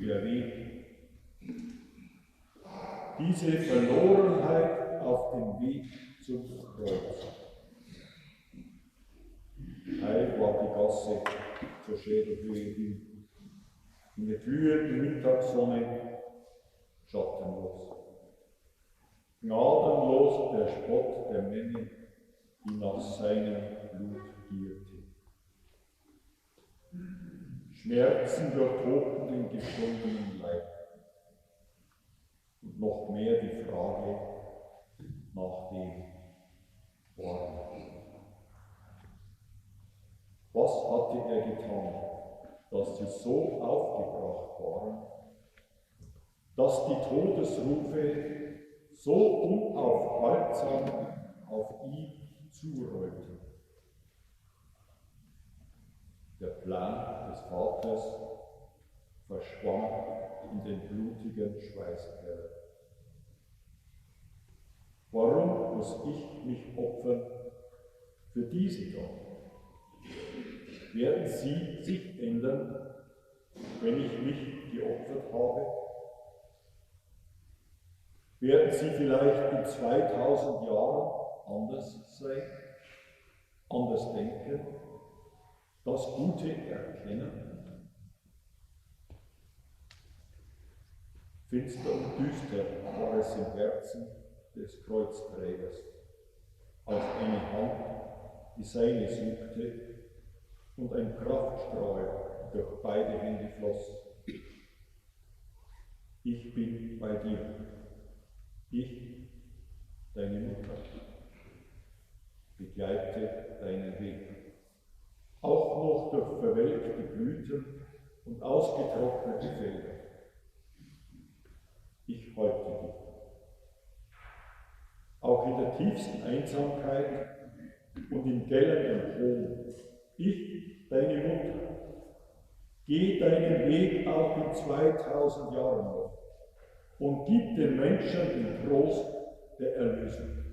der Weg. Diese Verlorenheit auf dem Weg zum Kreuz. Heil war die Gasse zur Schädelhöhe hin, in der glühenden Mittagssonne schattenlos. Gnadenlos der Spott der Menge, die nach seinem Blut gierte. Schmerzen durchtobten den geschundenen Leib. Und noch mehr die Frage nach dem Warum. Was hatte er getan, dass sie so aufgebracht waren, dass die Todesrufe so unaufhaltsam auf ihn zurollten? Der Plan des Vaters verschwamm in den blutigen Schweißperlen. Warum muss ich mich opfern für diese da? Werden sie sich ändern, wenn ich mich geopfert habe? Werden sie vielleicht in 2000 Jahren anders sein, anders denken, das Gute erkennen? Finster und düster war es im Herzen des Kreuzträgers, als eine Hand die seine suchte und ein Kraftstrahl durch beide Hände floss. Ich bin bei dir, ich, deine Mutter, begleite deinen Weg, auch noch durch verwelkte Blüten und ausgetrocknete Felder. Ich halte dich. Auch in der tiefsten Einsamkeit und im gellenden Hohn. Ich, deine Mutter, geh deinen Weg auch in 2000 Jahren noch und gib den Menschen den Trost der Erlösung.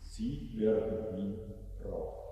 Sie werden ihn brauchen.